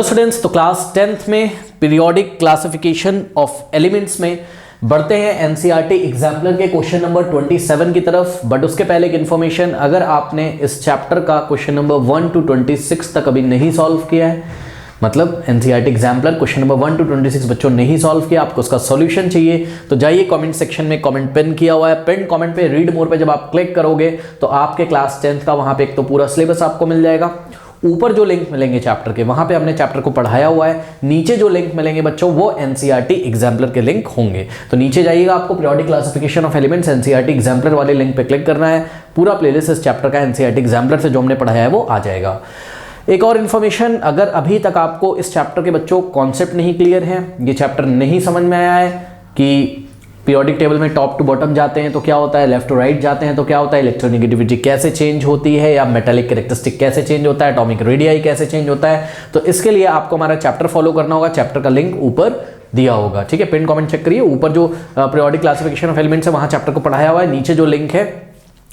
Students, तो class 10th में periodic classification of elements में बढ़ते हैं एनसीईआरटी एग्जाम्पलर के क्वेश्चन नंबर 27 की तरफ। बट उसके पहले एक इन्फॉर्मेशन, अगर आपने इस चैप्टर का क्वेश्चन नंबर 1 to 26 तक अभी नहीं सॉल्व किया है, मतलब NCERT exemplar question number 1 to 26 बच्चों नहीं सॉल्व किया, आपको उसका सॉल्यूशन चाहिए, तो जाइए कमेंट सेक्शन में कमेंट पिन किया हुआ है, पिन कमेंट पे रीड मोर पे जब आप क्लिक करोगे तो आपके क्लास 10th का वहां पे एक तो पूरा सिलेबस आपको मिल जाएगा। ऊपर जो लिंक मिलेंगे चैप्टर के, वहां पे हमने चैप्टर को पढ़ाया हुआ है। नीचे जो लिंक मिलेंगे बच्चों वो एनसीईआरटी एग्जाम्पलर के लिंक होंगे। तो नीचे जाइएगा, आपको periodic classification of elements NCERT exemplar वाले लिंक पे क्लिक करना है। पूरा प्लेलिस्ट इस चैप्टर का एनसीईआरटी एग्जाम्पलर से जो हमने पढ़ाया है वो आ जाएगा। एक और इन्फॉर्मेशन, अगर अभी तक आपको इस चैप्टर के बच्चों कॉन्सेप्ट नहीं क्लियर है, ये चैप्टर नहीं समझ में आया है कि पीरियोडिक टेबल में टॉप टू बॉटम जाते हैं तो क्या होता है, लेफ्ट टू राइट जाते हैं तो क्या होता है, इलेक्ट्रोनेगेटिविटी कैसे चेंज होती है, या मेटालिक कैरेक्टरिस्टिक कैसे चेंज होता है, एटॉमिक रेडियाई कैसे चेंज होता है, तो इसके लिए आपको हमारा चैप्टर फॉलो करना होगा। चैप्टर का लिंक ऊपर दिया होगा, ठीक है। पिन कमेंट चेक करिए, ऊपर जो पीरियोडिक क्लासिफिकेशन ऑफ एलिमेंट्स है वहां चैप्टर को पढ़ाया हुआ है, नीचे जो लिंक है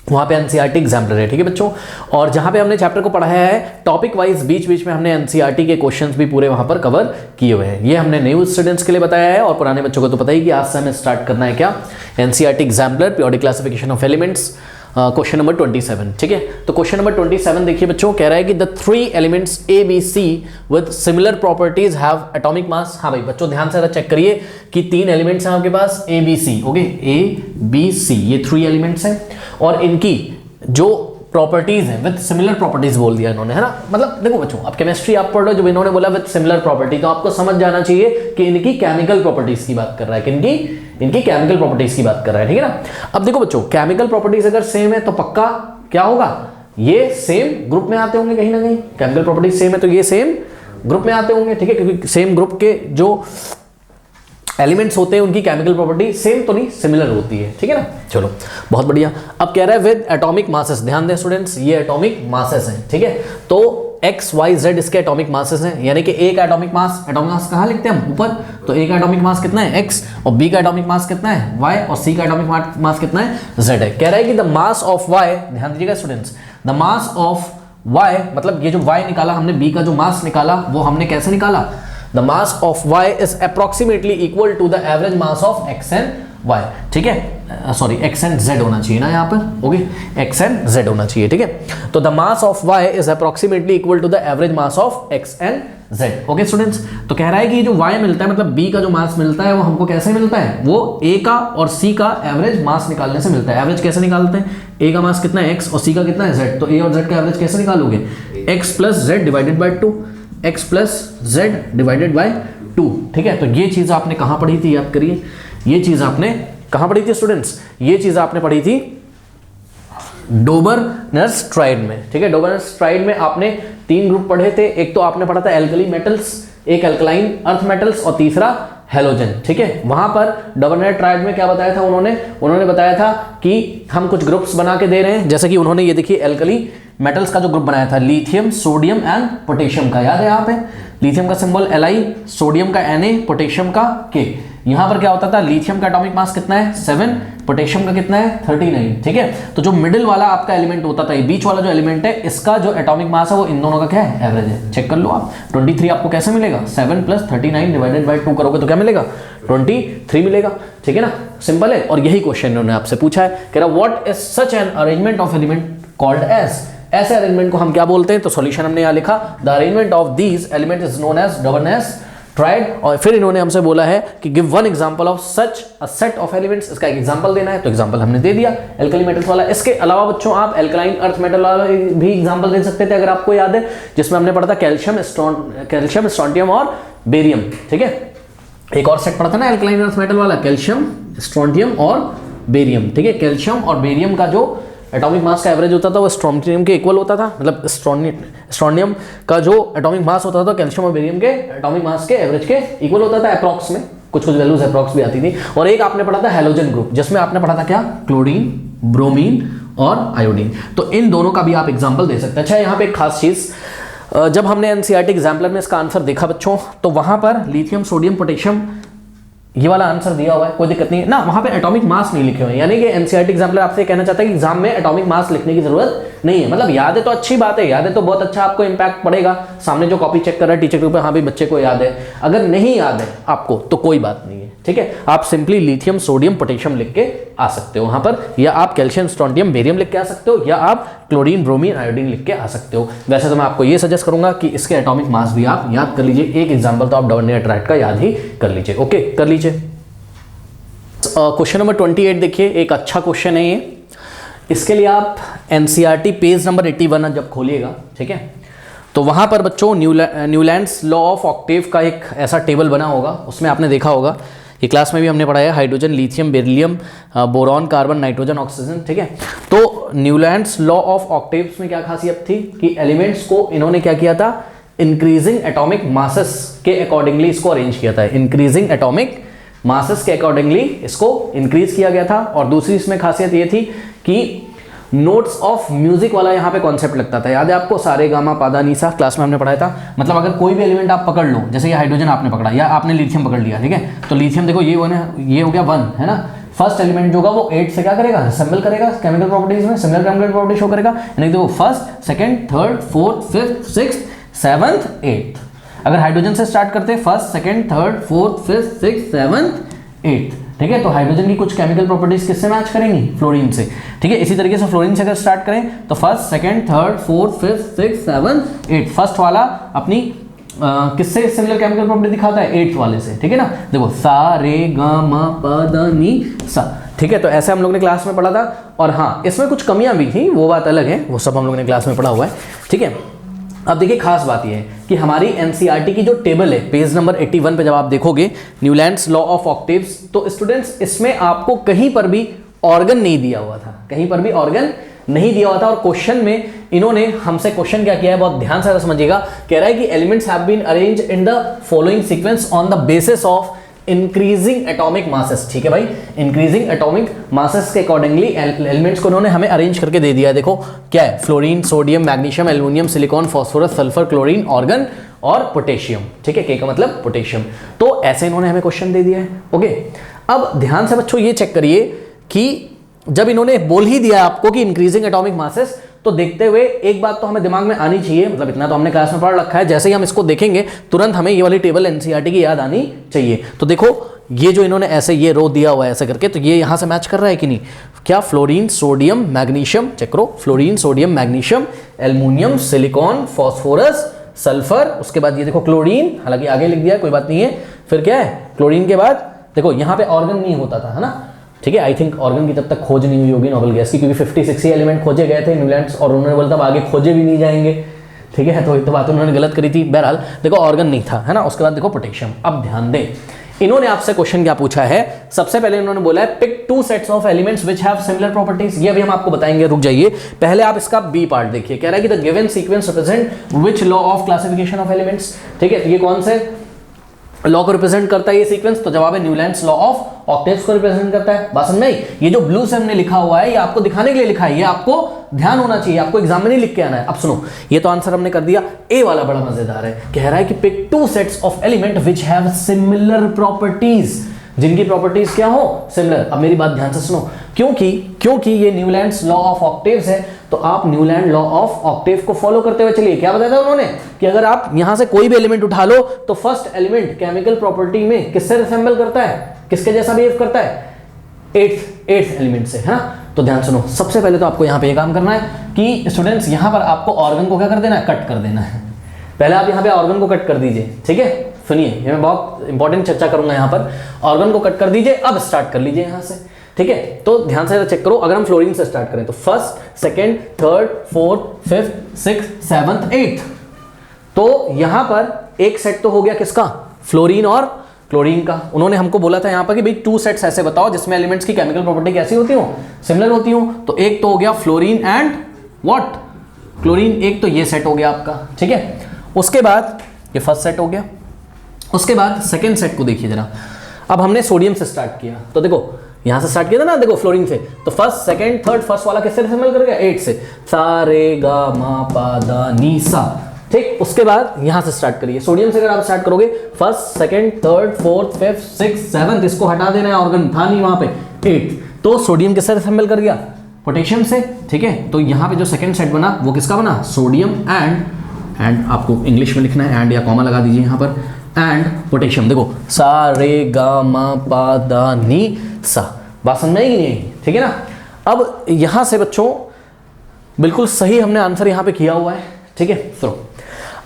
वहां पे एनसीईआरटी एग्जाम्पलर है, ठीक है बच्चों। और जहां पे हमने चैप्टर को पढ़ाया है टॉपिक वाइज बीच बीच में हमने एनसीईआरटी के क्वेश्चंस भी पूरे वहां पर कवर किए हुए हैं। ये हमने न्यू स्टूडेंट्स के लिए बताया है, और पुराने बच्चों को तो पता ही कि आज से हमें स्टार्ट करना है क्या, NCERT exemplar periodic classification of elements question number 27, ठीक है। तो क्वेश्चन नंबर 27 देखिए बच्चों, कह रहा है कि the 3 elements A B C with similar properties have atomic mass. हाँ भाई बच्चों ध्यान से चेक करिए कि 3 एलिमेंट्स हैं आपके पास A B C, okay, A B C, ये 3 एलिमेंट्स हैं और इनकी जो प्रॉपर्टीज है विद सिमिलर प्रॉपर्टीज बोल दिया इन्होंने, है ना। मतलब देखो बच्चों, अब केमिस्ट्री आप पढ़ रहे हो, जब इन्होंने बोला विद सिमिलर प्रॉपर्टी तो आपको समझ जाना चाहिए कि इनकी केमिकल प्रॉपर्टीज की बात कर रहा है, किनकी, इनकी केमिकल प्रॉपर्टीज की बात कर रहा है, ठीक है ना। अब देखो बच्चों, केमिकल प्रॉपर्टीज अगर सेम है तो पक्का क्या होगा, ये सेम ग्रुप में आते होंगे कहीं ना कहीं। केमिकल प्रॉपर्टीज सेम है तो ये सेम ग्रुप में आते होंगे, ठीक है, क्योंकि सेम ग्रुप के जो एलिमेंट्स होते हैं उनकी केमिकल प्रॉपर्टी सेम तो नहीं सिमिलर होती है, ठीक है ना। चलो बहुत बढ़िया। अब कह रहा है विद एटॉमिक मासेस, ध्यान दें स्टूडेंट्स, ये एटॉमिक मासेस हैं, ठीक है। तो एक्स वाई जेड इसके एटॉमिक मासेस हैं, यानी कि ए का एटॉमिक मास कहाँ लिखते हैं हम, ऊपर। तो ए का एटॉमिक मास कितना है एक्स, और बी का एटॉमिक मास कितना है वाई, और सी का एटॉमिक मास कितना है जेड है। कह रहा है कि द मास ऑफ वाई, ध्यान दीजिएगा students, the mass of Y, मतलब ये जो वाई निकाला हमने, बी का जो मास निकाला वो हमने कैसे निकाला, the mass of y is approximately equal to the average mass of x and y, ठीक है, सॉरी x and z होना चाहिए ना यहाँ पर, ओके, x and z होना चाहिए, ठीक है। तो the mass of y is approximately equal to the average mass of x and z, okay students. तो कह रहा है कि जो y मिलता है, मतलब b का जो मास मिलता है वो हमको कैसे मिलता है, वो a का और c का एवरेज मास निकालने से मिलता है। एवरेज कैसे निकालते हैं, a का मास कितना है x और c का कितना है z, तो a और z का एवरेज कैसे निकालोगे, x plus z divided by 2, x plus Z divided by 2, ठीक है। तो ये चीज आपने कहां पढ़ी थी, याद करिए, ये चीज आपने कहां पढ़ी थी स्टूडेंट्स, ये चीज आपने पढ़ी थी डोबरनर्स ट्राइड में, ठीक है। डोबरनर्स ट्राइड में आपने 3 ग्रुप पढ़े थे, एक तो आपने पढ़ा था एल्कली मेटल्स, एक अल्कलाइन अर्थ मेटल्स और तीसरा हेलोजन, ठीक है। वहां पर डोबरनर ट्राइड में क्या बताया था उन्होंने बताया था कि हम कुछ ग्रुप्स बना के दे रहे हैं, जैसे कि उन्होंने ये देखिए एल्कली मेटल्स का जो ग्रुप बनाया था, लिथियम, सोडियम एंड पोटेशियम का, याद है यहाँ पे लिथियम का सिंबल Li, सोडियम का Na, पोटेशियम का K। यहाँ पर क्या होता था, लिथियम का एटॉमिक मास कितना है 7, पोटेशियम का कितना है 39, ठीक है। तो जो मिडिल वाला आपका एलिमेंट होता था, ये बीच वाला जो एलिमेंट है, इसका जो एटॉमिक मास है वो इन दोनों का क्या है, एवरेज है। चेक कर लो आप, 23 आपको कैसे मिलेगा, 7 प्लस 39 डिवाइडेड बाई 2 करोगे तो क्या मिलेगा, 23 मिलेगा, ठीक है ना, सिंपल है। और यही क्वेश्चन इन्होंने आपसे पूछा है, कह रहा what is such an arrangement of element called as, ऐसे अरेंजमेंट को हम क्या बोलते हैं। तो सॉल्यूशन हमने यहाँ लिखा, the arrangement of these element is known as Dobereiner's triad. और फिर इन्होंने हमसे बोला है कि give one example of such a set of elements, इसका एक एग्जांपल देना है, तो एग्जांपल हमने दे दिया एल्कली मेटल्स वाला। इसके अलावा बच्चों आप एल्कलाइन अर्थ मेटल वाला भी एग्जांपल दे सकते थे, अगर आपको याद है, जिसमें हमने पढ़ा था कैल्शियम, स्ट्रोंटियम और बेरियम, ठीक है। एक और सेट पढ़ा था ना एल्कलाइन अर्थ मेटल वाला, कैल्शियम, स्ट्रोंटियम और बेरियम, ठीक है। कैल्शियम और बेरियम का जो एटॉमिक मास का एवरेज होता था वो स्ट्रोंटियम के इक्वल होता था, मतलब स्ट्रोंडियम का जो एटॉमिक मास होता था कैल्शियम और बेरियम के एटॉमिक मास के एवरेज के इक्वल होता था अप्रॉक्स में, कुछ वैल्यूज अप्रॉक्स भी आती थी। और एक आपने पढ़ा था हेलोजन ग्रुप, जिसमें आपने पढ़ा था क्या, क्लोरीन, ब्रोमीन और आयोडीन। तो इन दोनों का भी आप एग्जाम्पल दे सकते हैं। अच्छा यहाँ पे एक खास चीज, जब हमने एनसीईआरटी एग्जाम्पलर में इसका आंसर देखा बच्चों, तो वहां पर लिथियम, सोडियम, पोटेशियम ये वाला आंसर दिया हुआ है, कोई दिक्कत नहीं है ना, वहां पे एटॉमिक मास नहीं लिखे हुए हैं, यानी कि एनसीईआरटी एग्जाम्पलर आपसे कहना चाहता है कि एग्जाम में एटॉमिक मास लिखने की जरूरत नहीं है। मतलब याद है तो अच्छी बात है, याद है तो बहुत अच्छा आपको इंपैक्ट पड़ेगा, सामने जो कॉपी चेक कर रहा है टीचर के ऊपर, हाँ भी बच्चे को याद है। अगर नहीं याद है आपको तो कोई बात नहीं है, ठीक है, आप सिंपली लिथियम सोडियम पोटेशियम लिख के आ सकते हो वहां पर, या आप कैल्शियम स्ट्रोंडियम बेरियम लिख के आ सकते हो, या आप क्लोरीन ब्रोमीन आयोडीन लिख के आ सकते हो। वैसे तो मैं आपको ये सजेस्ट करूंगा कि इसके एटॉमिक मास भी आप याद कर लीजिए, एक एग्जाम्पल तो आप डॉर्नियर-ट्राइट का याद ही कर लीजिए। ओके, कर लीजिए। क्वेश्चन नंबर 28 देखिए, एक अच्छा क्वेश्चन है ये। इसके लिए आप एनसीईआरटी पेज नंबर 81 जब खोलिएगा, ठीक है, तो वहां पर बच्चों न्यूलैंड्स लॉ ऑफ ऑक्टेव का एक ऐसा टेबल बना होगा, उसमें आपने देखा होगा, ये क्लास में भी हमने पढ़ाया, hydrogen, lithium, beryllium, boron, carbon, nitrogen, oxygen, ठीक है। तो न्यूलैंड्स लॉ ऑफ ऑक्टेव्स में क्या खासियत थी कि एलिमेंट्स को इन्होंने क्या किया था, इंक्रीजिंग एटॉमिक मासेस के अकॉर्डिंगली इसको अरेंज किया था, इंक्रीजिंग एटॉमिक मासेस के अकॉर्डिंगली इसको इंक्रीज किया गया था। और दूसरी इसमें खासियत ये थी कि नोट्स ऑफ म्यूजिक वाला यहाँ पे कॉन्सेप्ट लगता था, याद है आपको, सारे गामा पादा नीसा, क्लास में हमने पढ़ाया था। मतलब अगर कोई भी एलिमेंट आप पकड़ लो, जैसे ये हाइड्रोजन आपने पकड़ा या आपने लिथियम पकड़ लिया, ठीक है, तो लिथियम देखो ये हो गया 1 है ना, फर्स्ट एलिमेंट जो होगा वो 8 से क्या करेगा, असेंबल करेगा केमिकल प्रॉपर्टीज में, सिमिलर केमिकल प्रॉपर्टी शो करेगा, यानी देखो first, second, third, fourth, fifth, sixth, seventh, eighth. अगर हाइड्रोजन से स्टार्ट करते हैं, first, second, third, fourth, fifth, sixth, seventh, eighth, ठीक है, तो हाइड्रोजन की कुछ केमिकल प्रॉपर्टीज किससे मैच करेंगी, फ्लोरीन से, ठीक है। इसी तरीके से फ्लोरीन से अगर स्टार्ट करें तो first, second, third, fourth, fifth, sixth, seventh, eighth, first वाला अपनी किससे सिमिलर केमिकल प्रॉपर्टी दिखाता है, एट्थ वाले से, ठीक है ना। देखो सा रे ग म प द नी सा, ठीक है, तो ऐसे हम लोग ने क्लास में पढ़ा था। और हाँ, इसमें कुछ कमियां भी थी, वो बात अलग है, वो सब हम लोग ने क्लास में पढ़ा हुआ है, ठीक है। अब देखिए खास बात यह है कि हमारी एनसीईआरटी की जो टेबल है पेज नंबर 81 पे जब आप देखोगे न्यूलैंड्स लॉ ऑफ ऑक्टेव्स, तो स्टूडेंट्स इसमें आपको कहीं पर भी ऑर्गन नहीं दिया हुआ था, कहीं पर भी ऑर्गन नहीं दिया हुआ था। और क्वेश्चन में इन्होंने हमसे क्वेश्चन क्या किया है, बहुत ध्यान से समझिएगा, कह रहा है कि elements have been arrange in the following sequence on the basis of increasing atomic masses, ठीक है भाई, इंक्रीजिंग एटॉमिक मासेस के अकॉर्डिंगली एलिमेंट्स को उन्होंने हमें अरेंज करके दे दिया है। देखो क्या है, fluorine, sodium, magnesium, aluminium, silicon, phosphorus, sulphur, chlorine, organ और पोटेशियम, ठीक है, के का मतलब पोटेशियम। तो ऐसे इन्होंने हमें क्वेश्चन दे दिया है। ओके, अब ध्यान से बच्चों ये चेक करिए कि जब इन्होंने बोल ही दिया आपको कि इंक्रीजिंग एटॉमिक मासेस, तो देखते हुए एक बात तो हमें दिमाग में आनी चाहिए, मतलब इतना तो हमने क्लास में पढ़ रखा है, जैसे ही हम इसको देखेंगे तुरंत हमें ये वाली टेबल एनसीईआरटी की याद आनी चाहिए। तो देखो ये जो इन्होंने ऐसे ये रो दिया हुआ है ऐसे करके, तो ये यहां से मैच कर रहा है कि नहीं, क्या फ्लोरीन, सोडियम, मैग्नीशियम, चेक करो, fluorine, sodium, magnesium, aluminium, silicon, phosphorus, sulphur, उसके बाद ये देखो क्लोरीन, हालांकि आगे लिख दिया कोई बात नहीं है, फिर क्या है क्लोरीन के बाद देखो यहां पे ऑर्गन नहीं होता था, है ना, ठीक है। आई थिंक ऑर्गन की तब तक खोज नहीं हुई होगी नोबेल गैस की, क्योंकि 50-60 एलिमेंट खोजे गए थे न्यूलैंड्स, और उन्होंने बोला तब आगे खोजे भी नहीं जाएंगे, ठीक है, तो एक तो बात उन्होंने गलत करी थी। बहरहाल देखो ऑर्गन नहीं था, है ना। उसके बाद देखो पोटेशियम। अब ध्यान दें, इन्होंने आपसे क्वेश्चन क्या पूछा है, सबसे पहले इन्होंने बोला है pick 2 sets of elements which have similar properties. ये अभी हम आपको बताएंगे, रुक जाइए, पहले आप इसका बी पार्ट देखिए। कह रहा है कि the given sequence represent which law of classification of elements, ठीक है, ये कौन से लॉ को रिप्रेजेंट करता है ये सीक्वेंस, तो जवाब है न्यूलैंड्स लॉ ऑफ ऑक्टेव्स को रिप्रेजेंट करता है। बात समझ में आई? ये जो ब्लू से हमने लिखा हुआ है ये आपको दिखाने के लिए लिखा है, ये आपको ध्यान होना चाहिए, आपको एग्जाम में नहीं लिख के आना है। अब सुनो, ये तो आंसर हमने कर दिया। ए वाला बड़ा मजेदार है, कह रहा है कि pick 2 sets of element which have similar properties, जिनकी प्रॉपर्टीज क्या हो, सिमिलर। अब मेरी बात ध्यान से सुनो, क्योंकि ये न्यूलैंड्स लॉ ऑफ ऑक्टेव्स है, तो आप न्यूलैंड लॉ ऑफ ऑक्टेव को फॉलो करते हुए चलिए। क्या बताया था उन्होंने कि अगर आप यहां से कोई भी एलिमेंट उठा लो तो फर्स्ट एलिमेंट केमिकल प्रॉपर्टी में किससे रिसेंबल करता है, किसके जैसा बिहेव करता है, एट्थ एलिमेंट से, है ना। तो ध्यान सुनो, सबसे पहले तो आपको यहां पे ये काम करना है कि स्टूडेंट्स यहां पर आपको ऑर्गन को क्या कर देना है, कट कर देना है। पहले आप यहां पे ऑर्गन को कट कर दीजिए, ठीक है। सुनिए, ये मैं बहुत इंपॉर्टेंट चर्चा करूंगा यहां पर। ऑर्गन को कट कर दीजिए, अब स्टार्ट कर लीजिए यहां से, ठीक है। तो ध्यान से चेक करो, अगर हम फ्लोरीन से स्टार्ट करें तो first, second, third, fourth, fifth, sixth, seventh, eighth, तो यहां पर एक सेट तो हो गया किसका, फ्लोरीन और क्लोरीन का। उन्होंने हमको बोला था यहां पर कि भाई 2 सेट्स ऐसे बताओ जिसमें एलिमेंट्स की केमिकल प्रॉपर्टी कैसी होती हो, सिमिलर होती हो। तो एक तो हो गया फ्लोरीन एंड व्हाट, क्लोरीन, एक तो ये सेट हो गया आपका, ठीक है। उसके बाद ये फर्स्ट सेट हो गया, उसके बाद सेकंड सेट को देखिए जरा। अब हमने सोडियम से स्टार्ट किया, तो देखो यहां से स्टार्ट किया था ना, देखो फ्लोरीन से, तो फर्स्ट, सेकंड, थर्ड, फर्स्ट वाला किससे रिसेंबल कर गया, 8 से, सा रे गा मा पा दा नी सा, ठीक, उसके बाद यहां से स्टार्ट करिए। सोडियम से अगर आप स्टार्ट करोगे first, second, third, fourth, fifth, six, seventh, इसको हटा देना है, ऑर्गन था नहीं वहां पे, 8। तो सोडियम किससे असेंबल कर गया? पोटेशियम से, ठीक है। तो यहाँ पे जो सेकंड सेट बना वो किसका बना? सोडियम एंड आपको इंग्लिश में लिखना है एंड या कॉमा लगा दीजिए यहाँ पर, एंड पोटेशियम। देखो सा रे गा मा पा दा नी सा, बात समझ में आएगी नहीं आएगी? ठीक है ना। अब यहाँ से बच्चों बिल्कुल सही हमने आंसर यहाँ पे किया हुआ है, ठीक है। तो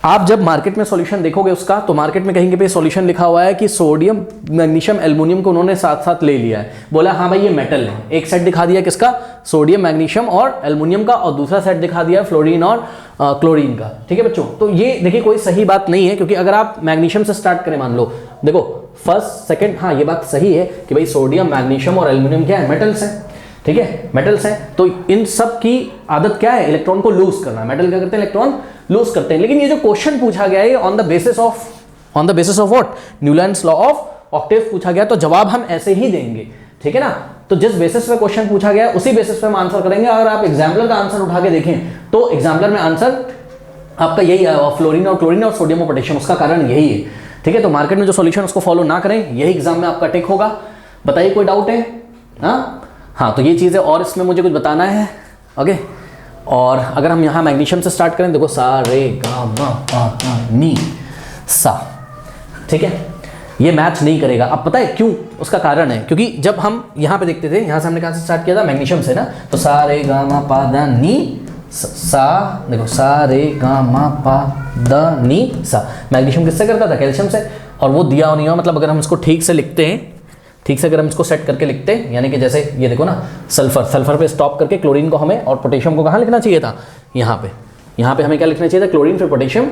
आप जब मार्केट में सॉल्यूशन देखोगे उसका, तो मार्केट में कहीं पे सॉल्यूशन लिखा हुआ है कि सोडियम, मैग्नीशियम, एल्युमिनियम को उन्होंने साथ साथ ले लिया है, बोला हाँ भाई ये मेटल है। एक सेट दिखा दिया किसका? सोडियम, मैग्नीशियम और एल्युमिनियम का, और दूसरा सेट दिखा दिया फ्लोरीन और क्लोरीन का, ठीक है बच्चों। तो ये देखिए कोई सही बात नहीं है, क्योंकि अगर आप मैग्नीशियम से स्टार्ट करें, मान लो देखो फर्स्ट सेकंड, हाँ ये बात सही है कि भाई सोडियम, मैग्नीशियम और एल्युमिनियम क्या है? मेटल्स है, ठीक है, मेटल्स हैं। तो इन सब की आदत क्या है? इलेक्ट्रॉन को लूज करना। मेटल क्या करते हैं? इलेक्ट्रॉन लूज करते हैं। लेकिन ये जो क्वेश्चन पूछा गया है on the basis of what? Newlands law of Octave पूछा गया, तो जवाब हम ऐसे ही देंगे, ठीक है ना। तो जिस बेसिस पे क्वेश्चन पूछा गया है उसी बेसिस पे हम आंसर करेंगे। अगर आप एग्जाम्पलर का आंसर उठा के देखें तो एग्जाम्पलर में आंसर आपका यही है, फ्लोरीन और क्लोरीन और सोडियम और पोटेशियम। उसका कारण यही है, ठीक है। तो मार्केट में जो सॉल्यूशन उसको फॉलो ना करें, यही एग्जाम में आपका टिक होगा। बताइए कोई डाउट है? हाँ, तो ये चीज़ है। और इसमें मुझे कुछ बताना है, ओके। और अगर हम यहाँ मैग्नीशियम से स्टार्ट करें, देखो सा रे गा मा पा दा नी सा, ठीक है, ये मैच नहीं करेगा। अब पता है क्यों? उसका कारण है क्योंकि जब हम यहाँ पे देखते थे, यहाँ से हमने कहाँ से स्टार्ट किया था? मैग्नीशियम से ना। तो सा रे गा मा पा दा नी सा, देखो सा रे गा मा पा दा नी सा। मैग्नीशियम किससे करता था? कैल्शियम से। और वो दिया और नहीं हुआ, मतलब अगर हम इसको ठीक से लिखते हैं, ठीक से अगर हम इसको सेट करके लिखते हैं, यानी कि जैसे ये देखो ना, सल्फर पे स्टॉप करके क्लोरीन को हमें और पोटेशियम को कहाँ लिखना चाहिए था? यहाँ पे हमें क्या लिखना चाहिए था? क्लोरीन फिर पोटेशियम,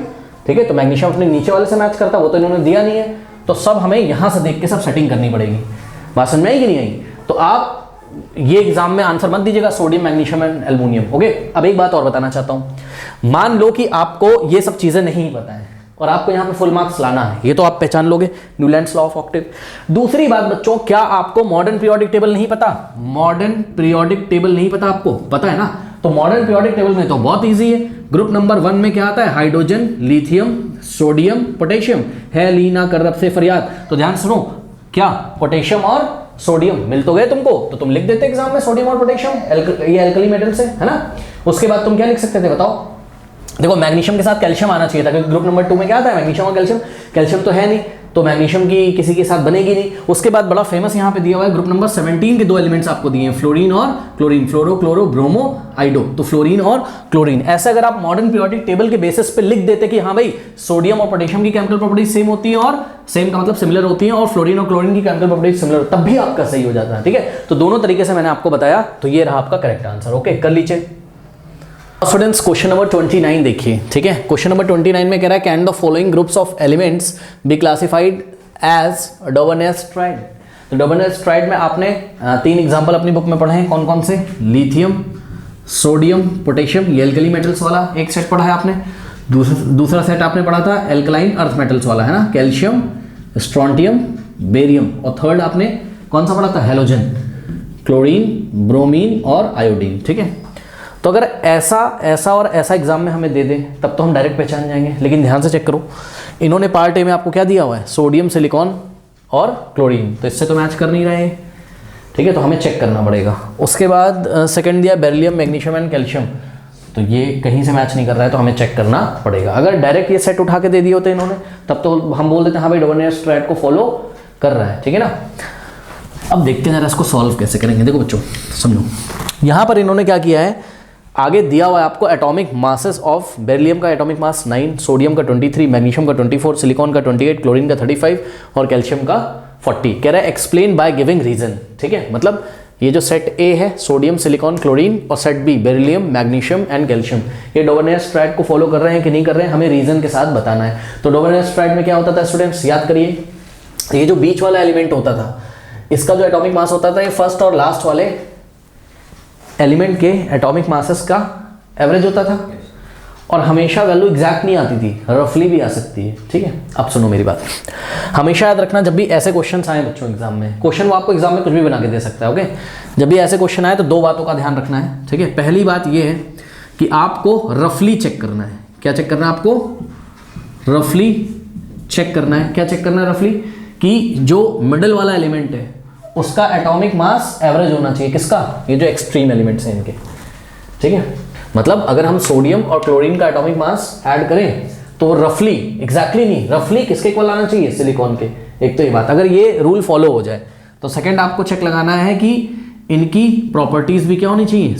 ठीक है। तो मैग्नीशियम अपने नीचे वाले से मैच करता, वो तो इन्होंने दिया नहीं है, तो सब हमें यहाँ से देख के सब सेटिंग करनी पड़ेगी। बात समझ में आई कि नहीं आई? तो आप ये एग्जाम में आंसर मत दीजिएगा sodium, magnesium and aluminium, okay. अब एक बात और बताना चाहता हूँ, मान लो कि आपको ये सब चीज़ें नहीं पता है और आपको यहाँ पे फुल मार्क्स लाना है, ये तो आप पहचान लोगे, न्यूलैंड्स लॉ ऑफ ऑक्टेव। दूसरी बात बच्चों, क्या आपको मॉडर्न पीरियोडिक टेबल नहीं पता? मॉडर्न पीरियोडिक टेबल नहीं पता आपको? पता है ना। तो मॉडर्न पीरियोडिक टेबल में तो बहुत इजी है। ग्रुप नंबर 1 में क्या आता है? Hydrogen, lithium, sodium, potassium. है लीना कर रब से फरियाद। तो ध्यान सुनो, क्या पोटेशियम और सोडियम मिल तो गए तुमको, तो तुम लिख देते एग्जाम में सोडियम और पोटेशियम, ये एल्कली मेटल्स है ना। उसके बाद तुम क्या लिख सकते थे बताओ? देखो मैग्नीशियम के साथ कैल्शियम आना चाहिए था, क्योंकि ग्रुप नंबर 2 में क्या आता है? मैग्नीशियम और कैल्शियम। कैल्शियम तो है नहीं, तो मैग्नीशियम की किसी के साथ बनेगी नहीं। उसके बाद बड़ा फेमस यहाँ पे दिया हुआ है, ग्रुप नंबर 17 के 2 एलिमेंट्स आपको दिए हैं, फ्लोरीन और क्लोरीन, फ्लोरो क्लोरो ब्रोमो आइडो। तो फ्लोरीन और क्लोरीन, ऐसे अगर आप मॉडर्न पीरियोडिक टेबल के बेसिस पे लिख देते कि हाँ भाई सोडियम और पोटेशियम की केमिकल प्रॉपर्टीज सेम होती है, और सेम का मतलब सिमिलर होती है, और फ्लोरीन और क्लोरीन की केमिकल प्रॉपर्टीज सिमिलर, तब भी आपका सही हो जाता है, ठीक है। तो दोनों तरीके से मैंने आपको बताया, तो ये रहा आपका करेक्ट आंसर, ओके। कर लीजिए स्टूडेंट्स, क्वेश्चन नंबर 29 देखिए, ठीक है। क्वेश्चन नंबर 29 में कह रहा है can the following groups of elements be classified as Dobereiner's triad. तो डोबर्नेस ट्राइड में आपने 3 एग्जांपल अपनी बुक में पढ़े हैं, कौन कौन से? लिथियम, सोडियम, पोटेशियम, ये एल्कली मेटल्स वाला एक सेट पढ़ा है आपने। दूसरा सेट आपने पढ़ा था एल्कलाइन अर्थ मेटल्स वाला, है ना, कैल्शियम, स्ट्रोंटियम, बेरियम। और थर्ड आपने कौन सा पढ़ा था? हैलोजन, क्लोरीन, ब्रोमीन और आयोडीन, ठीक है। तो अगर ऐसा और ऐसा एग्जाम में हमें दे दें तब तो हम डायरेक्ट पहचान जाएंगे, लेकिन ध्यान से चेक करो, इन्होंने पार्ट ए में आपको क्या दिया हुआ है? सोडियम, सिलिकॉन और क्लोरीन, तो इससे तो मैच कर नहीं रहे, ठीक है, तो हमें चेक करना पड़ेगा। उसके बाद सेकंड दिया बेरिलियम, मैग्नीशियम एंड कैल्शियम, तो ये कहीं से मैच नहीं कर रहा है, तो हमें चेक करना पड़ेगा। अगर डायरेक्ट ये सेट उठा के दे दिए होते इन्होंने, तब तो हम बोल देते हैं हाँ भाई डोबर्नेस ट्राइड को फॉलो कर रहा है, ठीक है ना। अब देखते हैं जरा इसको सॉल्व कैसे करेंगे। देखो बच्चों समझो, यहाँ पर इन्होंने क्या किया है, आगे दिया हुआ है आपको एटॉमिक मासेस ऑफ बेरिलियम का एटॉमिक मास 9, सोडियम का 23, मैग्नीशियम का 24, सिलिकॉन का 28, क्लोरीन का 35 और कैल्शियम का 40। कह रहा है एक्सप्लेन बाय गिविंग रीजन, ठीक है। मतलब ये जो सेट ए है सोडियम, सिलिकॉन, क्लोरीन, और set B beryllium, magnesium and calcium, ये डोबर्नेस ट्राइड को फॉलो कर रहे हैं कि नहीं कर रहे हैं, हमें रीजन के साथ बताना है। तो डोबर्नेस ट्राइड में क्या होता था स्टूडेंट्स, याद करिए, ये जो बीच वाला एलिमेंट होता था, इसका जो एटॉमिक मास होता था, ये फर्स्ट और लास्ट वाले एलिमेंट के एटॉमिक मासेस का एवरेज होता था, और हमेशा वैल्यू एग्जैक्ट नहीं आती थी, रफली भी आ सकती है, ठीक है। अब सुनो मेरी बात, हमेशा याद रखना, जब भी ऐसे क्वेश्चन आए बच्चों एग्जाम में, क्वेश्चन वो आपको एग्जाम में कुछ भी बना के दे सकता है, ओके। जब भी ऐसे क्वेश्चन आए तो 2 बातों का ध्यान रखना है, ठीक है। पहली बात ये है कि आपको रफली चेक करना है। क्या चेक करना है आपको? रफली चेक करना है। क्या चेक करना है रफली? कि जो मिडल वाला एलिमेंट है उसका एटॉमिक मास एवरेज होना चाहिए। किसका? ये जो एक्सट्रीम एलिमेंट्स हैं इनके, ठीक है। मतलब अगर हम सोडियम और क्लोरीन का एटॉमिक मास ऐड करें तो रफली, एग्जैक्टली नहीं, रफली किसके इक्वल आना चाहिए? सिलिकॉन के। एक तो ये बात, अगर ये रूल फॉलो हो जाए तो सेकंड आपको चेक लगाना है कि इनकी प्रॉपर्टीज भी क्या होनी चाहिए?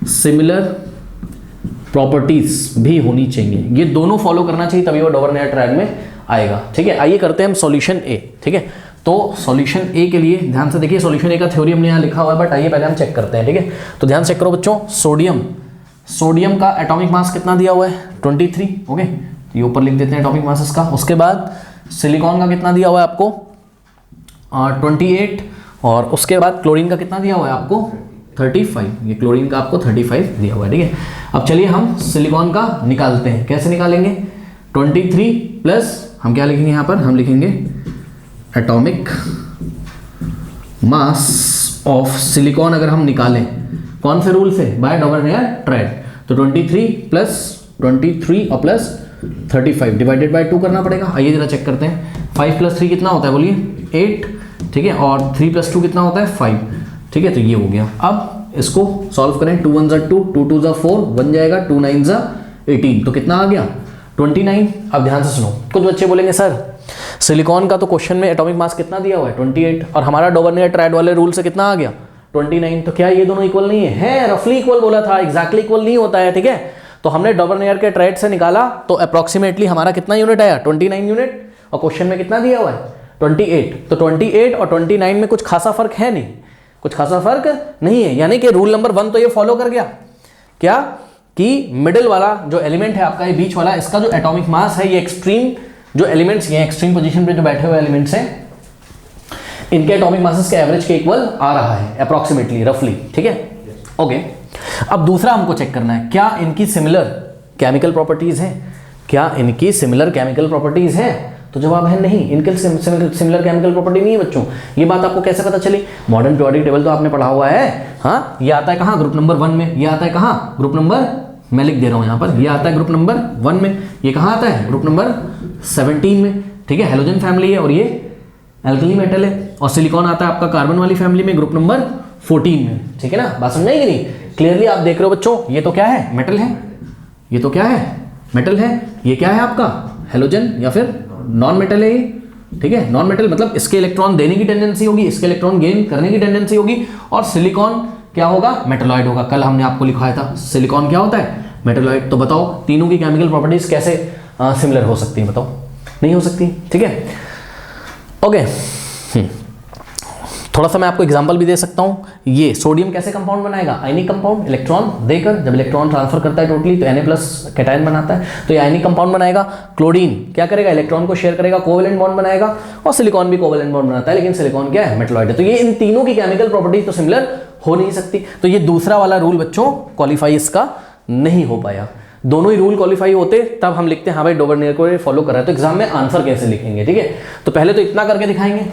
सिमिलर प्रॉपर्टीज भी होनी चाहिए। ये दोनों फॉलो करना चाहिए तभी वो डॉवर्नियर ट्रायड में आएगा, ठीक है। आइए करते हैं हम सॉल्यूशन ए, ठीक है। तो सॉल्यूशन ए के लिए ध्यान से देखिए, सॉल्यूशन ए का थ्योरी हमने यहाँ लिखा हुआ है, बट आइए पहले हम चेक करते हैं, ठीक है। तो ध्यान चेक करो बच्चों, सोडियम का एटॉमिक मास कितना दिया हुआ है? 23, ओके। ये ऊपर लिख देते हैं एटॉमिक मास इसका। उसके बाद सिलिकॉन का कितना दिया हुआ है आपको? 28। और उसके बाद क्लोरीन का कितना दिया हुआ है आपको? 35। ये क्लोरीन का आपको 35 दिया हुआ है, ठीक है। अब चलिए हम सिलिकॉन का निकालते हैं। कैसे निकालेंगे? 23 प्लस हम क्या लिखेंगे यहाँ पर? हम लिखेंगे एटॉमिक मास ऑफ सिलिकॉन। अगर हम निकालें कौन से रूल से? By Dobereiner triad. तो 23 प्लस 23 और प्लस 35 डिवाइडेड बाय 2 करना पड़ेगा। आइए जरा चेक करते हैं। 5 प्लस 3 कितना होता है? बोलिए 8, ठीक है। और 3 प्लस 2 कितना होता है? 5, ठीक है। तो ये हो गया। अब इसको सॉल्व करें। 2 1 2, 2 2 4 बन जाएगा, 2 9 18। तो कितना आ गया? 29। अब ध्यान से सुनो, कुछ बच्चे बोलेंगे सर सिलिकॉन का तो क्वेश्चन में एटॉमिक मास कितना दिया हुआ है? 28, और हमारा डॉवर्नियर ट्रायड वाले रूल से कितना आ गया? 29। तो क्या ये दोनों इक्वल नहीं है? रफली इक्वल बोला था, एग्जैक्टली इक्वल नहीं होता है, ठीक है। तो हमने डॉवर्नियर के ट्रायड से निकाला तो अप्रोक्सीमेटली हमारा कितना यूनिट आया? 29 यूनिट। और क्वेश्चन में कितना दिया हुआ है? 28। तो 28 और 29 में कुछ खासा फर्क है नहीं, कुछ खासा फर्क नहीं है। यानी कि रूल नंबर 1 तो ये फॉलो कर गया, क्या? कि मिडिल वाला जो एलिमेंट है आपका, ये बीच वाला, इसका जो एटॉमिक मास है, ये एक्सट्रीम जो एलिमेंट्स ये एक्सट्रीम पोजीशन पे जो बैठे हुए एलिमेंट्स हैं, इनके एटॉमिक मासेस के एवरेज के इक्वल आ रहा है अप्रोक्सीमेटली, रफली, ठीक है। ओके। अब दूसरा हमको चेक करना है, क्या इनकी सिमिलर केमिकल प्रॉपर्टीज है? क्या इनकी सिमिलर केमिकल प्रॉपर्टीज है? तो जवाब है नहीं, इनके सिमिलर केमिकल प्रॉपर्टी नहीं है बच्चों। ये बात आपको कैसे पता चली? मॉडर्न पीरियोडिक टेबल तो आपने पढ़ा हुआ है, हाँ। ये आता है कहाँ? ग्रुप नंबर 1 में। ये आता है कहाँ? ग्रुप नंबर, मैं लिख दे रहा हूं यहां पर, ये आता है ग्रुप नंबर 1 में। ये कहां आता है? ग्रुप नंबर 17 में, ठीक है। हेलोजन फैमिली है और ये एल्कली मेटल है। और सिलिकॉन आता है आपका कार्बन वाली फैमिली में, ग्रुप नंबर 14 में, ठीक है ना। बात समझ में आई कि नहीं? क्लियरली आप देख रहे हो बच्चों, ये तो क्या है? मेटल है। ये तो क्या है? मेटल है। ये क्या है आपका? हेलोजन या फिर नॉन मेटल है ये, ठीक है। नॉन मेटल मतलब इसके इलेक्ट्रॉन देने की टेंडेंसी होगी, इसके इलेक्ट्रॉन गेन करने की टेंडेंसी होगी। और सिलिकॉन क्या होगा? मेटलॉइड होगा। कल हमने आपको लिखाया था सिलिकॉन क्या होता है? मेटलॉइड। तो बताओ तीनों की केमिकल प्रॉपर्टीज कैसे सिमिलर हो सकती है? बताओ, नहीं हो सकती, ठीक है। ओके। थोड़ा सा मैं आपको एग्जांपल भी दे सकता हूं। ये सोडियम कैसे कंपाउंड बनाएगा? आयनिक कंपाउंड, इलेक्ट्रॉन देकर, जब इलेक्ट्रॉन ट्रांसफर करता है टोटली तो Na+ कैटायन बनाता है, तो ये आयनिक कंपाउंड बनाएगा। क्लोरीन क्या करेगा? इलेक्ट्रॉन को शेयर करेगा, कोवेलेंट बॉन्ड बनाएगा। और सिलिकॉन भी कोवेलेंट बॉन्ड बनाता है, लेकिन सिलिकॉन क्या है? मेटलॉइड है। तो ये इन तीनों की केमिकल प्रॉपर्टीज तो सिमिलर हो नहीं सकती। तो ये दूसरा वाला रूल बच्चों क्वालिफाई इसका नहीं हो पाया। दोनों ही रूल क्वालिफाई होते तब हम लिखते हैं हाँ भाई डॉवर्नियर को फॉलो कर रहा है। तो एग्जाम में आंसर कैसे लिखेंगे, ठीक है। तो पहले तो इतना करके दिखाएंगे,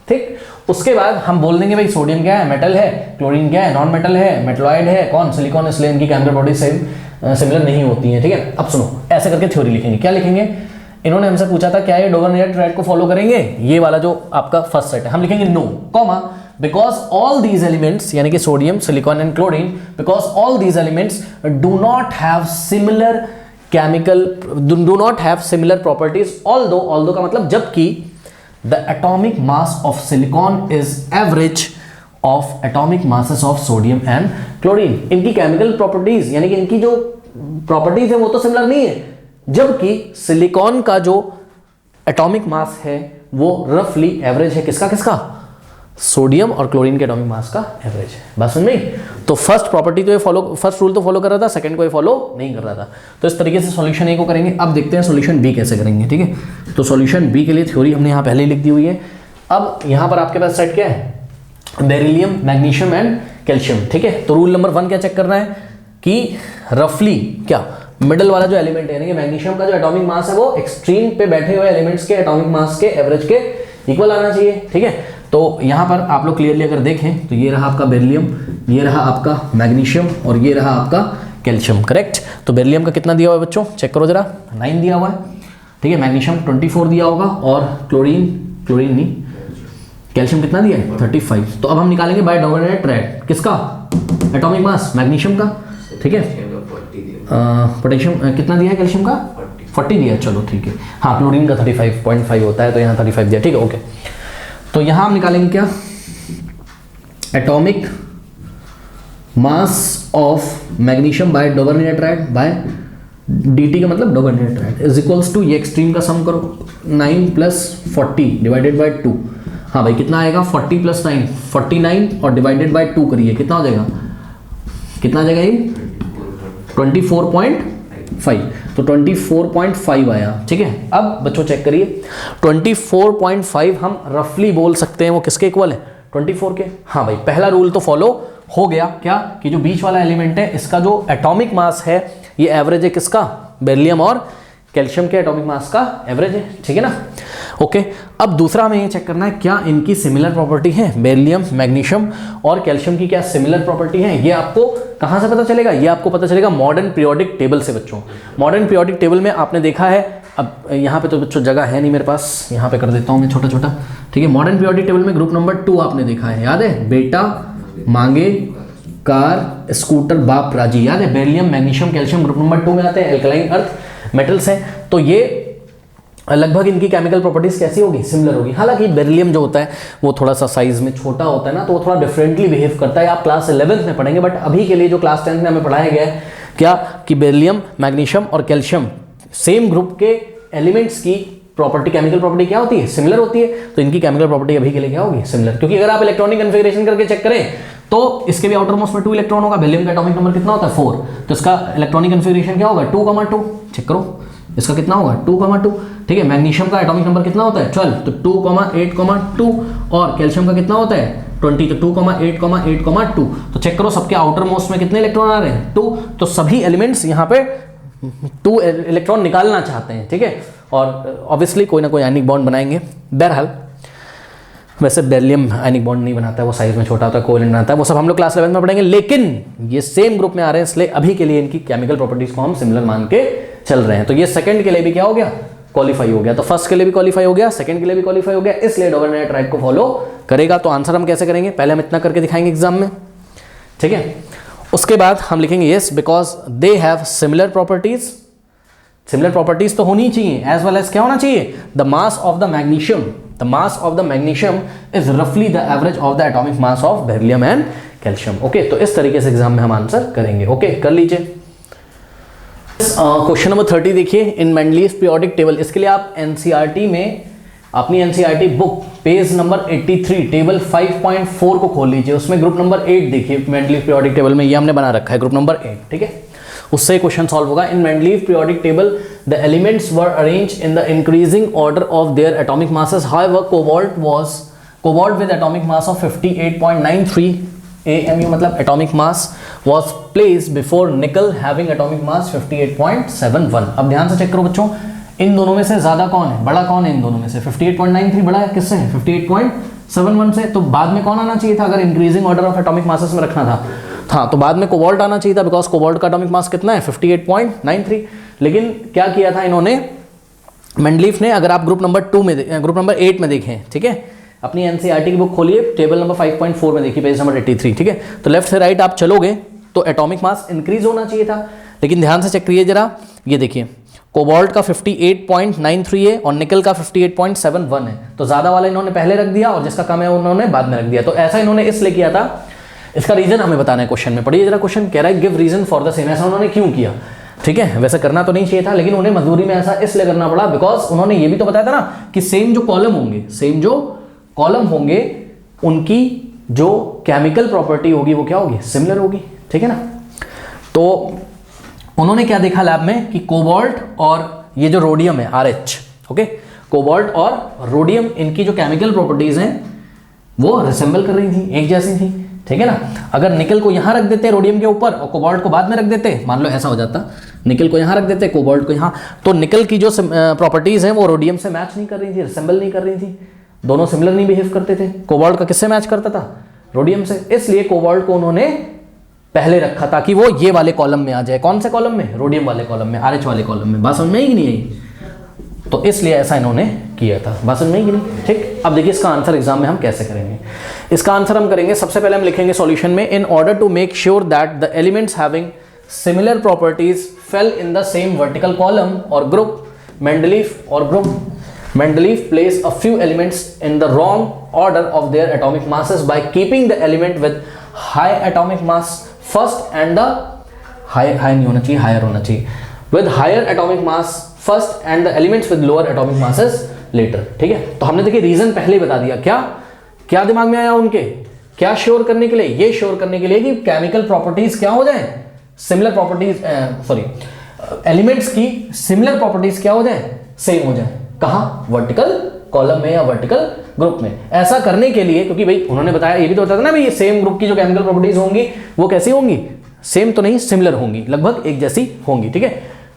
ठीक। उसके बाद हम बोल देंगे भाई सोडियम क्या है? मेटल है। क्लोरीन क्या है? नॉन मेटल है। मेटलॉइड है कौन? सिलिकॉन। इसलिए इनकी केमिकल प्रॉपर्टीज सिमिलर नहीं होती हैं, ठीक है। अब सुनो, ऐसे करके थ्योरी लिखेंगे। क्या लिखेंगे? इन्होंने हमसे पूछा था क्या ये डॉवर्नियर ट्रायड को फॉलो करेंगे? ये वाला जो आपका फर्स्ट सेट है, हम लिखेंगे no, comma, because all these elements यानी कि sodium, silicon and chlorine, because all these elements do not have similar chemical, do not have similar properties, although का मतलब जबकि the atomic mass of silicon is average of atomic masses of sodium and chlorine। इनकी chemical properties यानी कि इनकी जो properties है वो तो सिमिलर नहीं है, जबकि सिलिकॉन का जो एटॉमिक मास है वो रफली एवरेज है। किसका? किसका? सोडियम और क्लोरीन के एटॉमिक मास का एवरेज है। बात समझ में? तो फर्स्ट प्रॉपर्टी तो ये फॉलो, फर्स्ट रूल तो फॉलो कर रहा था, सेकंड को ये फॉलो नहीं कर रहा था। तो इस तरीके से सॉल्यूशन ए को करेंगे। अब देखते हैं सॉल्यूशन बी कैसे करेंगे, ठीक है। तो सॉल्यूशन बी के लिए थ्योरी हमने यहाँ पहले ही लिख दी हुई है। अब यहाँ पर आपके पास सेट क्या है? बेरिलियम, मैग्नीशियम एंड कैल्शियम, ठीक है। तो रूल नंबर 1 क्या चेक करना है कि रफली क्या मिडल वाला जो एलिमेंट है यानी कि मैग्नीशियम का जो एटॉमिक मास है वो एक्सट्रीम पे बैठे हुए एलिमेंट्स के एटॉमिक मास के एवरेज के इक्वल आना चाहिए, ठीक है। तो यहाँ पर आप लोग क्लियरली अगर देखें तो ये रहा आपका बेरिलियम, ये रहा आपका मैग्नीशियम और ये रहा आपका कैल्शियम, करेक्ट। तो बेरिलियम का कितना दिया हुआ है बच्चों, चेक करो जरा, 9 दिया हुआ है, ठीक है। मैग्नीशियम 24 दिया होगा, और क्लोरीन नहीं, कैल्शियम कितना दिया है 35। तो अब हम निकालेंगे बाय डोमिनेट रेट किसका, एटॉमिक मास मैग्नीशियम का, ठीक है। पोटेशियम कितना दिया है, कैल्शियम का 40 दिया है, चलो ठीक है। हाँ, क्लोरीन का 35.5 होता है, तो यहाँ 35 दिया, ठीक है, ओके। तो यहाँ हम निकालेंगे क्या, atomic mass of magnesium by Dobereiner by dt का मतलब डोबरनेट इज इक्वल्स टू, ये एक्सट्रीम का सम करो, 9 + 40 डिवाइडेड बाय 2। हाँ भाई, कितना आएगा 40 + 9 49, और डिवाइडेड बाय 2 करिए, कितना हो जाएगा, कितना आ जाएगा ये 24.5। तो 24.5 आया, ठीक है। अब बच्चों चेक करिए, 24.5 हम रफली बोल सकते हैं वो किसके इक्वल है, 24 के। हाँ भाई, पहला रूल तो फॉलो हो गया, क्या कि जो बीच वाला एलिमेंट है इसका जो एटॉमिक मास है ये एवरेज है किसका, बेरिलियम और कैल्शियम के एटॉमिक मास का एवरेज है, ठीक है ना, ओके। अब दूसरा हमें ये चेक करना है क्या इनकी सिमिलर प्रॉपर्टी है, बेरिलियम, मैग्नीशियम और कैल्शियम की क्या सिमिलर प्रॉपर्टी है। ये आपको कहाँ से पता चलेगा, ये आपको पता चलेगा मॉडर्न पीरियोडिक टेबल से बच्चों। मॉडर्न पीरियोडिक टेबल में आपने देखा है, अब यहाँ पे तो बच्चों जगह है नहीं मेरे पास, यहाँ पे कर देता हूँ मैं छोटा छोटा, ठीक है। मॉडर्न पीरियोडिक टेबल में ग्रुप नंबर 2 आपने देखा है, याद है, बेटा मांगे कार स्कूटर बाप राजी, याद है। Beryllium, magnesium, calcium group number 2 में आते हैं, एल्कलाइन अर्थ मेटल्स हैं। तो ये लगभग इनकी केमिकल प्रॉपर्टीज कैसी होगी, सिमिलर होगी। हालांकि बेरिलियम जो होता है वो थोड़ा सा साइज में छोटा होता है ना, तो वो थोड़ा डिफरेंटली बिहेव करता है, आप क्लास 11th में पढ़ेंगे। बट अभी के लिए जो क्लास 10th में हमें पढ़ाया गया है क्या, कि बेरिलियम, मैग्नीशियम और कैल्शियम सेम ग्रुप के एलिमेंट्स की प्रॉपर्टी, केमिकल प्रॉपर्टी क्या होती है, सिमिलर होती है। तो इनकी केमिकल प्रॉपर्टी अभी के लिए क्या होगी, सिमिलर। क्योंकि अगर आप इलेक्ट्रॉनिक कन्फिगरेशन करके चेक करें तो इसके भी आउटर मोस्ट में 2 इलेक्ट्रॉन होगा, बेरिलियम का एटॉमिक नंबर कितना होता है 4, तो इसका इलेक्ट्रॉनिक कन्फिगरेशन क्या होगा 2,2, चेक करो इसका कितना होगा 2,2, ठीक है। मैग्नीशियम का एटॉमिक नंबर कितना होता है 12, तो 2,8,2, और कैल्शियम का कितना होता है 20, तो 2,8,8,2। तो चेक करो सबके आउटर मोस्ट में कितने इलेक्ट्रॉन आ रहे हैं 2, तो सभी एलिमेंट्स यहाँ पे 2 इलेक्ट्रॉन निकालना चाहते हैं, ठीक है। और ऑब्वियसली कोई ना कोई आयनिक बॉन्ड बनाएंगे। बहरहाल वैसे बेरिलियम आयनिक बॉन्ड नहीं बनाता है, वो साइज में छोटा होता है, कोवेलेंट बनाता है, वो सब हम लोग क्लास 11 में पढ़ेंगे। लेकिन ये सेम ग्रुप में आ रहे हैं, इसलिए अभी के लिए इनकी केमिकल प्रॉपर्टीज को हम सिमिलर मान के चल रहे हैं। तो ये सेकंड के लिए भी क्या हो गया, क्वालिफाई हो गया। तो फर्स्ट के लिए भी क्वालिफाई हो गया, सेकंड के लिए भी क्वालिफाई हो गया, इसलिए डोबरनेट राइट को फॉलो करेगा। तो आंसर हम कैसे करेंगे, पहले हम इतना करके दिखाएंगे एग्जाम में, ठीक है। उसके बाद हम लिखेंगे yes because they have similar properties. Similar properties तो होनी चाहिए, एज वेल एज क्या होना चाहिए, the mass of the magnesium, the mass of the magnesium is रफली the average of the atomic mass of beryllium and calcium. Okay, तो इस तरीके से एग्जाम में हम आंसर करेंगे। ओके, कर लीजिए। क्वेश्चन नंबर 30 देखिए, इन मेंडलीव पीरियोडिक टेबल। इसके लिए आप एनसीईआरटी में अपनी NCERT book page number 83 table 5.4 को खोल लीजिए, उसमें ग्रुप नंबर 8 देखिए। मेंडलीव पीरियोडिक टेबल में ये हमने बना रखा है ग्रुप नंबर 8, ठीक है। उससे क्वेश्चन सॉल्व होगा। In Mendeleev periodic table the elements were arranged in the increasing order of their atomic masses. However cobalt with atomic mass of 58.93 AMU मतलब atomic mass was placed before nickel having atomic mass 58.71। अब ध्यान से check करो बच्चों, इन दोनों में से ज्यादा कौन है, बड़ा कौन है इन दोनों में से, 58.93 बड़ा है किससे, 58.71 से। तो बाद में कौन आना चाहिए था, अगर increasing order of atomic masses में रखना था, हाँ तो बाद में कोबाल्ट आना चाहिए था, बिकॉज कोबाल्ट का एटॉमिक मास कितना है 58.93। लेकिन क्या किया था इन्होंने, मेंडलीव ने, अगर आप ग्रुप नंबर 8 में देखें, ठीक है, अपनी एनसीईआरटी की बुक खोलिए, टेबल नंबर 5.4 में देखिए, पेज नंबर 83, ठीक है। तो लेफ्ट से राइट आप चलोगे तो एटॉमिक मास इंक्रीज होना चाहिए था, लेकिन ध्यान से चेक करिए जरा, ये देखिए कोबाल्ट का 58.93 है और निकल का 58.71 है, तो ज्यादा वाला इन्होंने पहले रख दिया और जिसका कम है उन्होंने बाद में रख दिया। तो ऐसा इन्होंने इसलिए किया था, इसका रीजन हमें बताना है क्वेश्चन में। पढ़िए जरा, क्वेश्चन कह रहा है give reason for the same, ऐसा उन्होंने क्यों किया, ठीक है। वैसे करना तो नहीं चाहिए था, लेकिन उन्हें मजबूरी में ऐसा इसलिए करना पड़ा बिकॉज उन्होंने ये भी तो बताया था ना कि सेम जो कॉलम होंगे उनकी जो केमिकल प्रॉपर्टी होगी वो क्या होगी, सिमिलर होगी, ठीक है ना। तो उन्होंने क्या देखा लैब में कि कोबाल्ट और ये जो रोडियम है RH, ओके, कोबाल्ट और रोडियम इनकी जो केमिकल प्रॉपर्टीज हैं वो रिसेंबल कर रही थी, एक जैसी थी, ठीक है ना। अगर निकल को यहां रख देते रोडियम के ऊपर और कोबाल्ट को बाद में रख देते, मान लो ऐसा हो जाता, निकल को यहां रख देते कोबाल्ट को यहां, तो निकल की जो प्रॉपर्टीज हैं वो रोडियम से मैच नहीं कर रही थी, रिसेंबल नहीं कर रही थी, दोनों सिमिलर नहीं बिहेव करते थे। कोबाल्ट का किससे मैच करता था, रोडियम से, इसलिए कोबाल्ट को उन्होंने पहले रखा ताकि वो ये वाले कॉलम में आ जाए। कौन से कॉलम में? रोडियम वाले कॉलम में, RH वाले कॉलम में। बात समझ में आई कि नहीं आई? तो इसलिए ऐसा इन्होंने किया था। बात समझ में आई कि नहीं? ठीक, अब देखिए इसका आंसर एग्जाम में हम कैसे करेंगे। इसका आंसर हम करेंगे, सबसे पहले हम लिखेंगे सॉल्यूशन में, in order to make sure that the elements having similar properties fell in the same vertical column और group, Mendeleev placed a few elements in the wrong order of their atomic masses by keeping the element with high atomic mass first and the high नहीं होना चाहिए, higher होना चाहिए, with higher atomic mass first and the elements with lower atomic masses later। ठीक है, तो हमने देखिए रीजन पहले ही बता दिया। क्या दिमाग में आया उनके? क्या श्योर करने के लिए? ये श्योर करने के लिए कि केमिकल प्रॉपर्टीज क्या हो जाए, सिमिलर प्रॉपर्टीज, एलिमेंट्स की सिमिलर प्रॉपर्टीज क्या हो जाए, सेम हो जाए। कहां? वर्टिकल कॉलम में या वर्टिकल ग्रुप में। ऐसा करने के लिए, क्योंकि भाई उन्होंने बताया, ये भी तो बताया था ना भाई, ये सेम ग्रुप की जो केमिकल प्रॉपर्टीज होंगी वो कैसी होंगी, सेम तो नहीं, सिमिलर होंगी, लगभग एक जैसी होंगी। ठीक है,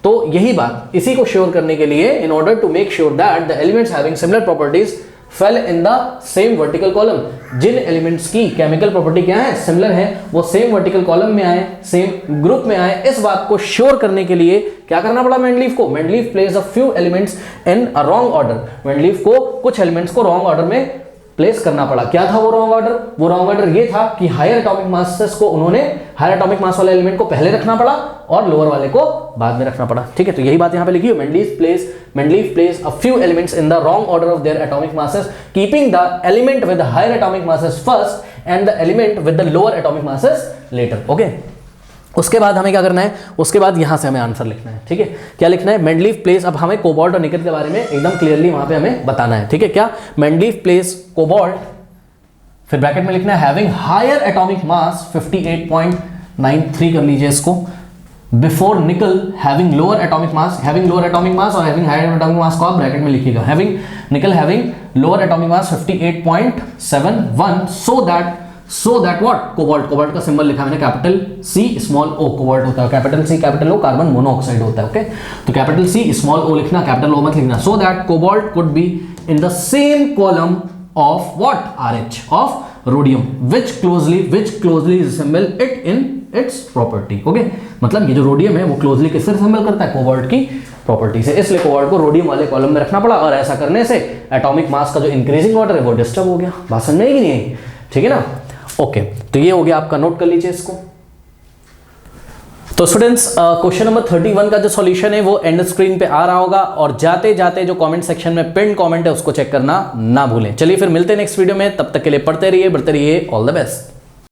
तो यही बात, इसी को श्योर करने के लिए, in order to make sure that the elements having similar properties fell in the same vertical column, जिन एलिमेंट्स की केमिकल प्रॉपर्टी क्या है, सिमिलर है, वो सेम वर्टिकल कॉलम में आए, सेम ग्रुप में आए। इस बात को श्योर करने के लिए क्या करना पड़ा मेंडलीव को? Mendeleev place a few elements in a wrong order. Mendeleev को कुछ एलिमेंट्स को रॉन्ग ऑर्डर में प्लेस करना पड़ा। क्या था वो रॉन्ग ऑर्डर? वो रॉन्ग ऑर्डर ये था कि हायर एटॉमिक मासेस को उन्होंने, हायर एटॉमिक मास वाले एलिमेंट को पहले रखना पड़ा और लोअर वाले को बाद में रखना पड़ा। ठीक है, तो यही बात यहां पे लिखी है, Mendeleev placed a few elements in the wrong order of their atomic masses, keeping the element with the higher atomic masses first and the element with the lower atomic masses later। Okay, उसके बाद हमें क्या करना है? उसके बाद यहां से हमें आंसर लिखना है। ठीक है, क्या लिखना है? Mendeleev placed, अब हमें कोबाल्ट और निकल के बारे में एकदम क्लियरली वहां पे हमें बताना है। ठीक है, क्या? Mendeleev placed कोबाल्ट, फिर ब्रैकेट में लिखना है हैविंग हायर एटॉमिक मास 58.93 कर लीजिए इसको, बिफोर निकल having lower atomic mass, having lower atomic mass और हैविंग हायर एटॉमिक मास को आप ब्रैकेट में लिखिएगा। हैविंग निकल having lower atomic mass 58.71, so that what? Cobalt का सिंबल लिखा मैंने capital C small o, cobalt होता है capital C capital O, carbon monoxide होता है। ओके, तो कैपिटल C स्मॉल o लिखना, कैपिटल O मत लिखना। So that cobalt could be in the same column of what? RH of rhodium which closely resemble it in its property। Okay, मतलब ये जो rhodium है वो क्लोजली किससे रिसेंबल करता है? कोबाल्ट की प्रॉपर्टी से। इसलिए कोबाल्ट को रोडियम वाले कॉलम में रखना पड़ा और ऐसा करने से एटॉमिक मास का जो इंक्रीजिंग ऑर्डर है वो डिस्टर्ब हो गया। बात समझ में आई कि नहीं आई? ठीक है ना? ओके, तो ये हो गया आपका, नोट कर लीजिए इसको। तो स्टूडेंट्स, क्वेश्चन नंबर 31 का जो सॉल्यूशन है वो एंड स्क्रीन पे आ रहा होगा, और जाते जाते जो कमेंट सेक्शन में पिन कमेंट है उसको चेक करना ना भूलें। चलिए फिर मिलते हैं नेक्स्ट वीडियो में, तब तक के लिए पढ़ते रहिए, बढ़ते रहिए, ऑल द बेस्ट।